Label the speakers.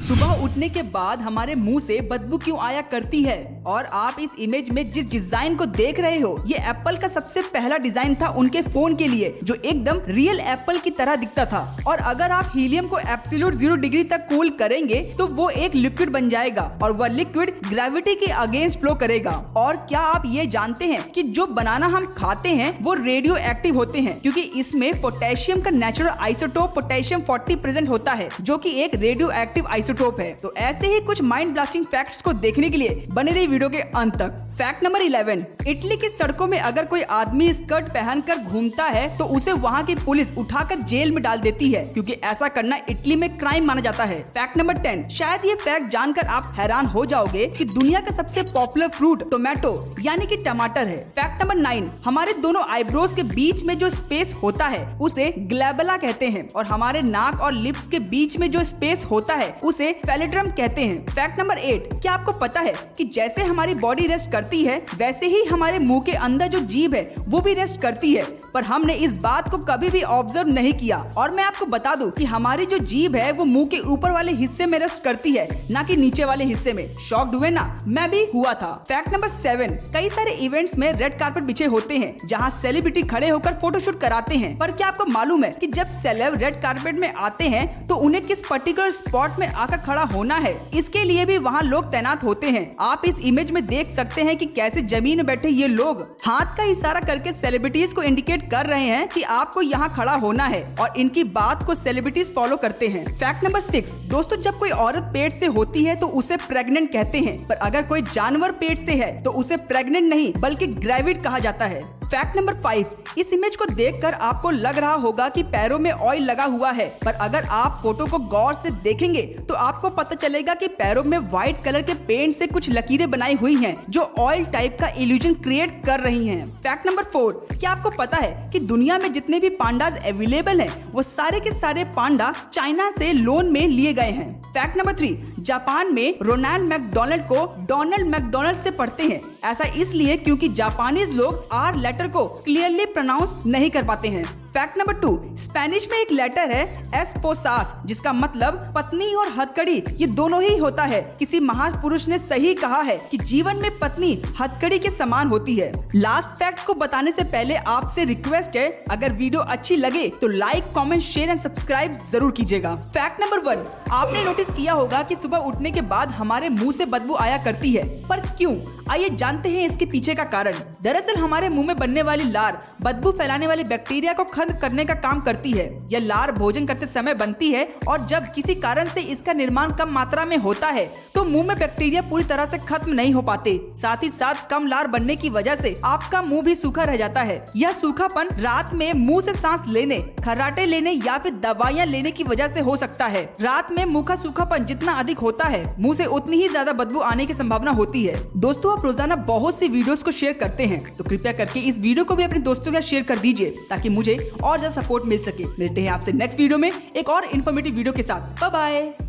Speaker 1: सुबह उठने के बाद हमारे मुंह से बदबू क्यों आया करती है? और आप इस इमेज में जिस डिजाइन को देख रहे हो, ये एप्पल का सबसे पहला डिजाइन था उनके फोन के लिए, जो एकदम रियल एप्पल की तरह दिखता था। और अगर आप हीलियम को एब्सोल्यूट 0 डिग्री तक कूल करेंगे तो वो एक लिक्विड बन जाएगा और वह लिक्विड ग्रेविटी के अगेंस्ट फ्लो करेगा। और क्या आप ये जानते हैं कि जो बनाना हम खाते हैं वो रेडियो एक्टिव होते हैं, क्योंकि इसमें पोटेशियम का नेचुरल आइसोटोप पोटेशियम 40 प्रेजेंट होता है, जो कि एक रेडियो एक्टिव आइसोटोप है। तो ऐसे ही कुछ माइंड ब्लास्टिंग फैक्ट्स को देखने के लिए बने रहिए वीडियो के अंत तक। फैक्ट नंबर 11, इटली की सड़कों में अगर कोई आदमी स्कर्ट पहनकर घूमता है तो उसे वहाँ की पुलिस उठाकर जेल में डाल देती है, क्योंकि ऐसा करना इटली में क्राइम माना जाता है। फैक्ट नंबर 10, शायद ये फैक्ट जानकर आप हैरान हो जाओगे कि दुनिया का सबसे पॉपुलर फ्रूट टोमेटो यानी कि टमाटर है। फैक्ट नंबर 9, हमारे दोनों आईब्रोज के बीच में जो स्पेस होता है उसे ग्लैबला कहते हैं, और हमारे नाक और लिप्स के बीच में जो स्पेस होता है उसे फेलिट्रम कहते हैं। फैक्ट नंबर 8, क्या आपको पता है कि जैसे हमारी बॉडी रेस्ट करती है वैसे ही हमारे मुंह के अंदर जो जीभ है वो भी रेस्ट करती है, पर हमने इस बात को कभी भी ऑब्जर्व नहीं किया। और मैं आपको बता दूं कि हमारी जो जीभ है वो मुंह के ऊपर वाले हिस्से में रेस्ट करती है, ना कि नीचे वाले हिस्से में। शॉक्ड हुए ना? मैं भी हुआ था। फैक्ट नंबर 7, कई सारे इवेंट्स में रेड कार्पेट बिछे होते हैं जहां सेलिब्रिटी खड़े होकर फोटोशूट कराते हैं, पर क्या आपको मालूम है कि जब सेलेब रेड कार्पेट में आते हैं तो उन्हें किस पर्टिकुलर स्पॉट में आकर खड़ा होना है, इसके लिए भी वहाँ लोग तैनात होते हैं। आप इस इमेज में देख सकते हैं कि कैसे जमीन में बैठे ये लोग हाथ का इशारा करके सेलिब्रिटीज को इंडिकेट कर रहे हैं कि आपको यहाँ खड़ा होना है, और इनकी बात को सेलिब्रिटीज फॉलो करते हैं। फैक्ट नंबर 6, दोस्तों जब कोई औरत पेट से होती है तो उसे प्रेग्नेंट कहते हैं, पर अगर कोई जानवर पेट से है तो उसे प्रेग्नेंट नहीं बल्कि ग्रेविड कहा जाता है। फैक्ट नंबर 5, इस इमेज को देखकर आपको लग रहा होगा कि पैरों में ऑयल लगा हुआ है, पर अगर आप फोटो को गौर से देखेंगे तो आपको पता चलेगा कि पैरों में व्हाइट कलर के पेंट से कुछ लकीरें बनाई हुई हैं जो ऑयल टाइप का इल्यूजन क्रिएट कर रही हैं। फैक्ट नंबर 4, क्या आपको पता है कि दुनिया में जितने भी पांडास अवेलेबल हैं वो सारे के सारे पांडा चाइना से लोन में लिए गए हैं। फैक्ट नंबर 3, जापान में रोनाल्ड मैकडोनाल्ड को डोनाल्ड मैकडोनाल्ड से पढ़ते हैं। ऐसा इसलिए क्योंकि जापानीज लोग आर लेटर को क्लियरली प्रोनाउंस नहीं कर पाते हैं। फैक्ट नंबर 2, स्पेनिश में एक लेटर है एस्पोसास, जिसका मतलब पत्नी और हथकड़ी ये दोनों ही होता है। किसी महापुरुष ने सही कहा है कि जीवन में पत्नी हथकड़ी के समान होती है। लास्ट फैक्ट को बताने से पहले आपसे रिक्वेस्ट है, अगर वीडियो अच्छी लगे तो like, comment, share and subscribe जरूर कीजिएगा। फैक्ट नंबर 1, आपने नोटिस किया होगा कि सुबह उठने के बाद हमारे मुंह से बदबू आया करती है, पर क्यों? आइए जानते हैं इसके पीछे का कारण। दरअसल हमारे मुंह में बनने वाली लार बदबू फैलाने वाले बैक्टीरिया को खत्म करने का काम करती है। यह लार भोजन करते समय बनती है, और जब किसी कारण से इसका निर्माण कम मात्रा में होता है तो मुंह में बैक्टीरिया पूरी तरह से खत्म नहीं हो पाते। साथ ही साथ कम लार बनने की वजह से आपका मुंह भी सूखा रह जाता है। यह सूखापन रात में मुंह से सांस लेने, खर्राटे लेने या फिर दवाइयाँ लेने की वजह से हो सकता है। रात में मुंह का सूखापन जितना अधिक होता है, मुंह से उतनी ही ज्यादा बदबू आने की संभावना होती है। दोस्तों, आप रोजाना बहुत सी वीडियोस को शेयर करते हैं, तो कृपया करके इस वीडियो को भी अपने दोस्तों के साथ शेयर कर दीजिए, ताकि मुझे और ज्यादा सपोर्ट मिल सके। मिलते हैं आपसे नेक्स्ट वीडियो में एक और इन्फॉर्मेटिव वीडियो के साथ। Bye bye.